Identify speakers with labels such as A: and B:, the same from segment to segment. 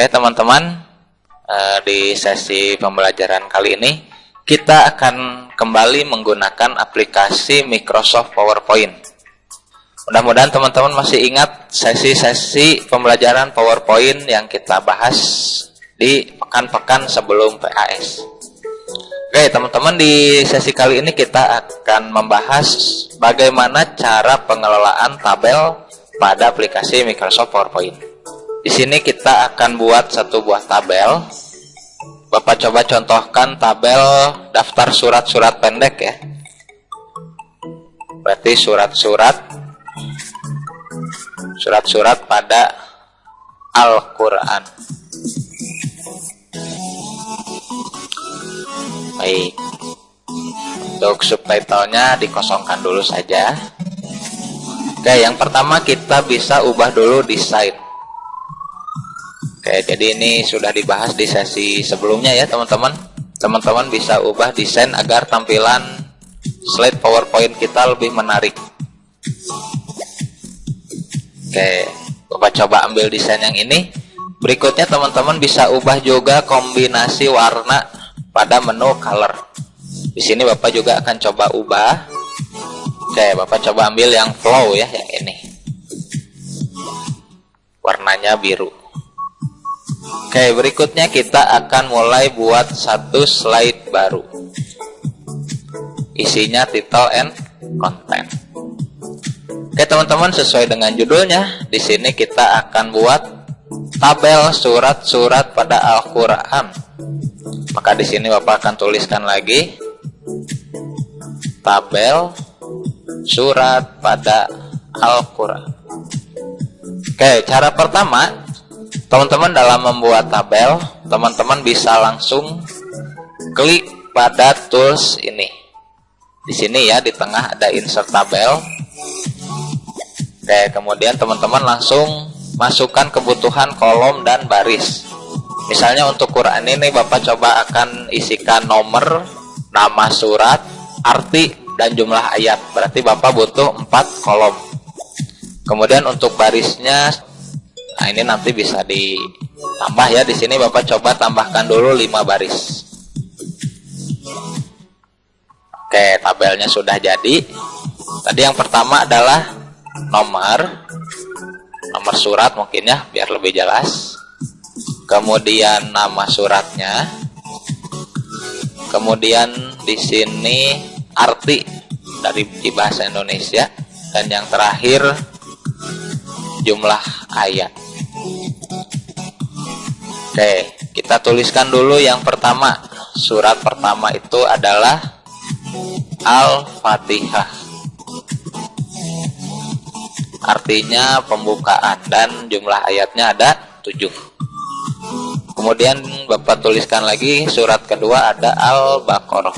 A: Oke teman-teman, di sesi pembelajaran kali ini kita akan kembali menggunakan aplikasi Microsoft PowerPoint. Mudah-mudahan teman-teman masih ingat sesi-sesi pembelajaran PowerPoint yang kita bahas di pekan-pekan sebelum PAS. Oke teman-teman, di sesi kali ini kita akan membahas bagaimana cara pengelolaan tabel pada aplikasi Microsoft PowerPoint. Di sini kita akan buat satu buah tabel. Bapak coba contohkan tabel daftar surat-surat pendek ya. Berarti surat-surat pada Al-Quran. Baik, untuk subtitlenya dikosongkan dulu saja. Oke, yang pertama kita bisa ubah dulu desain. Oke, jadi ini sudah dibahas di sesi sebelumnya ya teman-teman. Teman-teman bisa ubah desain agar tampilan slide PowerPoint kita lebih menarik. Oke, Bapak coba ambil desain yang ini. Berikutnya teman-teman bisa ubah juga kombinasi warna pada menu color. Di sini Bapak juga akan coba ubah. Oke, Bapak coba ambil yang flow ya, yang ini. Warnanya biru. Oke, berikutnya kita akan mulai buat satu slide baru. Isinya title and content. Oke teman-teman, sesuai dengan judulnya, di sini kita akan buat tabel surat-surat pada Al-Quran. Maka di sini Bapak akan tuliskan lagi tabel surat pada Al-Quran. Oke, cara pertama, teman-teman dalam membuat tabel, teman-teman bisa langsung klik pada tools ini. Di sini ya, di tengah ada insert tabel. Oke, kemudian teman-teman langsung masukkan kebutuhan kolom dan baris. Misalnya untuk Quran ini Bapak coba akan isikan nomor, nama surat, arti, dan jumlah ayat. Berarti Bapak butuh 4 kolom. Kemudian untuk barisnya, nah ini nanti bisa ditambah ya. Di sini Bapak coba tambahkan dulu 5 baris. Oke, tabelnya sudah jadi. Tadi yang pertama adalah nomor surat mungkin ya, biar lebih jelas. Kemudian nama suratnya. Kemudian di sini arti dari bahasa Indonesia, dan yang terakhir jumlah ayat. Oke, kita tuliskan dulu yang pertama. Surat pertama itu adalah Al-Fatihah. Artinya pembukaan, dan jumlah ayatnya ada 7. Kemudian Bapak tuliskan lagi surat kedua ada Al-Baqarah.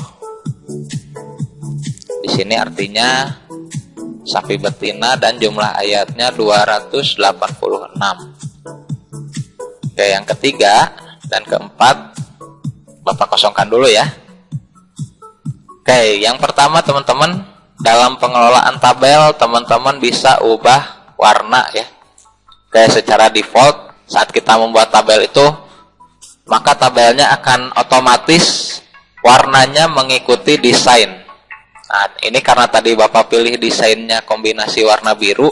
A: Di sini artinya sapi betina, dan jumlah ayatnya 286. Oke, yang ketiga dan keempat Bapak kosongkan dulu ya. Oke, yang pertama teman-teman, dalam pengelolaan tabel teman-teman bisa ubah warna ya. Oke, secara default saat kita membuat tabel itu, maka tabelnya akan otomatis warnanya mengikuti desain. Nah, ini karena tadi Bapak pilih desainnya kombinasi warna biru,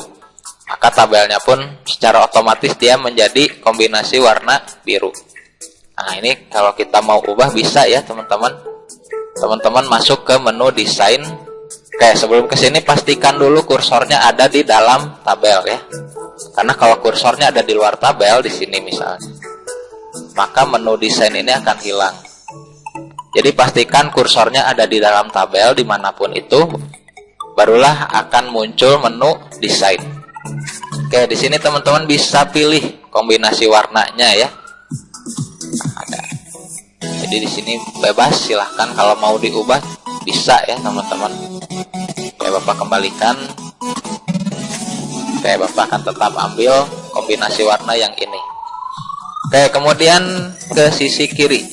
A: maka tabelnya pun secara otomatis dia menjadi kombinasi warna biru. Nah, ini kalau kita mau ubah bisa ya teman-teman. Teman-teman masuk ke menu desain. Oke, sebelum kesini pastikan dulu kursornya ada di dalam tabel ya. Karena kalau kursornya ada di luar tabel, di sini misalnya, maka menu desain ini akan hilang. Jadi pastikan kursornya ada di dalam tabel dimanapun itu, barulah akan muncul menu desain. Oke, di sini teman-teman bisa pilih kombinasi warnanya ya. Ada. Jadi di sini bebas, silahkan kalau mau diubah bisa ya teman-teman. Oke, Bapak kembalikan. Oke, Bapak akan tetap ambil kombinasi warna yang ini. Oke, kemudian ke sisi kiri.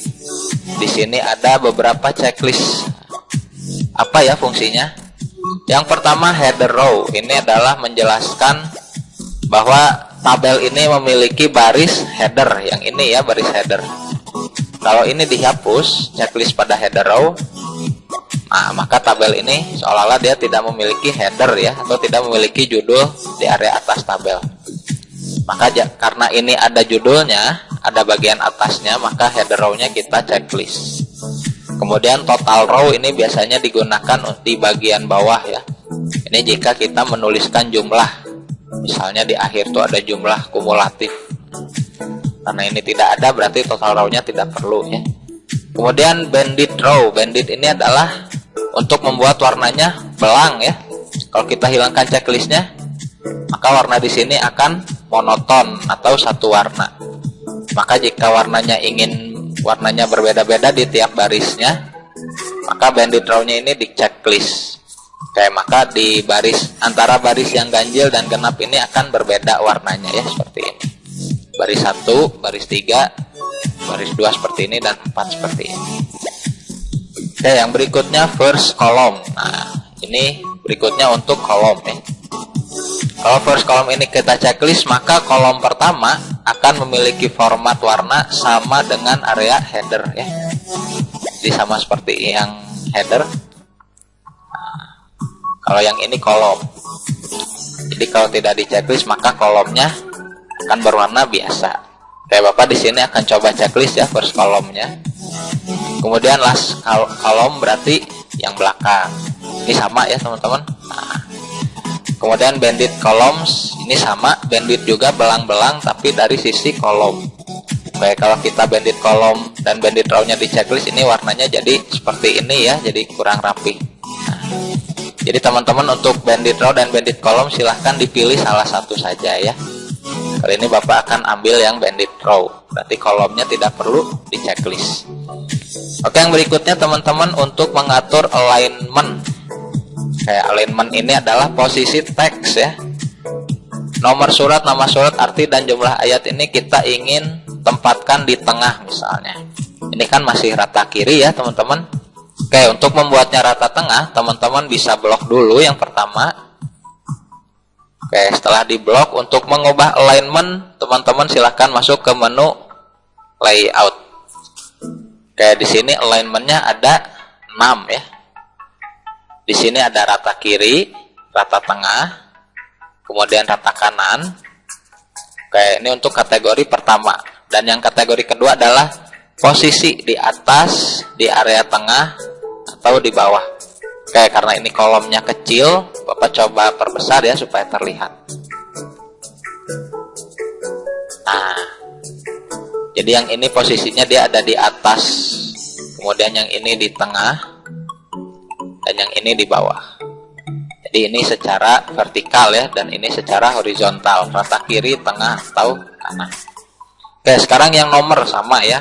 A: Di sini ada beberapa checklist. Apa ya fungsinya? Yang pertama header row. Ini adalah menjelaskan bahwa tabel ini memiliki baris header, yang ini ya baris header. Kalau ini dihapus checklist pada header row, nah, maka tabel ini seolah-olah dia tidak memiliki header ya, atau tidak memiliki judul di area atas tabel. Maka karena ini ada judulnya, ada bagian atasnya, maka header row-nya kita checklist. Kemudian total row ini biasanya digunakan di bagian bawah ya. Ini jika kita menuliskan jumlah, misalnya di akhir tuh ada jumlah kumulatif. Karena ini tidak ada, berarti total row-nya tidak perlu ya. Kemudian bandit row. Bandit ini adalah untuk membuat warnanya belang ya. Kalau kita hilangkan checklistnya, maka warna di sini akan monoton atau satu warna. Maka jika warnanya berbeda-beda di tiap barisnya, maka bandit row-nya ini di checklist. Oke, maka di antara baris yang ganjil dan genap ini akan berbeda warnanya ya, seperti ini. Baris 1, baris 3, baris 2 seperti ini, dan 4 seperti ini. Oke, yang berikutnya first column. Nah, ini berikutnya untuk kolom ya. Kalau first column ini kita checklist, maka kolom pertama akan memiliki format warna sama dengan area header ya. Jadi sama seperti yang header. Nah, kalau yang ini kolom. Jadi kalau tidak di checklist, maka kolomnya akan berwarna biasa. Kayak Bapak di sini akan coba checklist ya first kolomnya. Kemudian last kolom berarti yang belakang. Ini sama ya teman-teman. Nah, kemudian bandit columns ini sama, bandit juga belang-belang tapi dari sisi kolom. Kayak kalau kita bandit kolom dan bandit row-nya di checklist, ini warnanya jadi seperti ini ya, jadi kurang rapi. Nah, jadi teman-teman untuk bandit row dan bandit kolom silahkan dipilih salah satu saja ya. Kali ini Bapak akan ambil yang bandit row, berarti kolomnya tidak perlu di checklist. Oke, yang berikutnya teman-teman untuk mengatur alignment. Kayak alignment ini adalah posisi teks ya. Nomor surat, nama surat, arti, dan jumlah ayat ini kita ingin tempatkan di tengah misalnya. Ini kan masih rata kiri ya teman-teman. Oke, untuk membuatnya rata tengah, teman-teman bisa blok dulu yang pertama. Oke, setelah di blok, untuk mengubah alignment, teman-teman silahkan masuk ke menu layout. Oke, di sini alignmentnya ada 6 ya. Di sini ada rata kiri, rata tengah, kemudian rata kanan. Oke, ini untuk kategori pertama. Dan yang kategori kedua adalah posisi di atas, di area tengah, atau di bawah. Oke, karena ini kolomnya kecil, Bapak coba perbesar ya supaya terlihat. Nah, jadi yang ini posisinya dia ada di atas, kemudian yang ini di tengah, dan yang ini di bawah. Jadi ini secara vertikal ya, dan ini secara horizontal, rata kiri, tengah, atau kanan. Oke, sekarang yang nomor sama ya.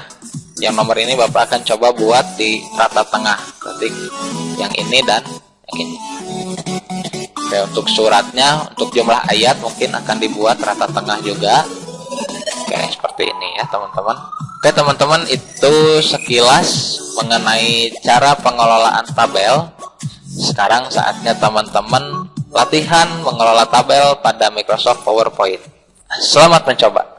A: Yang nomor ini Bapak akan coba buat di rata tengah, berarti yang ini dan yang ini. Oke, untuk suratnya, untuk jumlah ayat mungkin akan dibuat rata tengah juga. Oke, seperti ini ya teman-teman. Oke teman-teman, itu sekilas mengenai cara pengelolaan tabel. Sekarang saatnya teman-teman latihan mengelola tabel pada Microsoft PowerPoint. Selamat mencoba.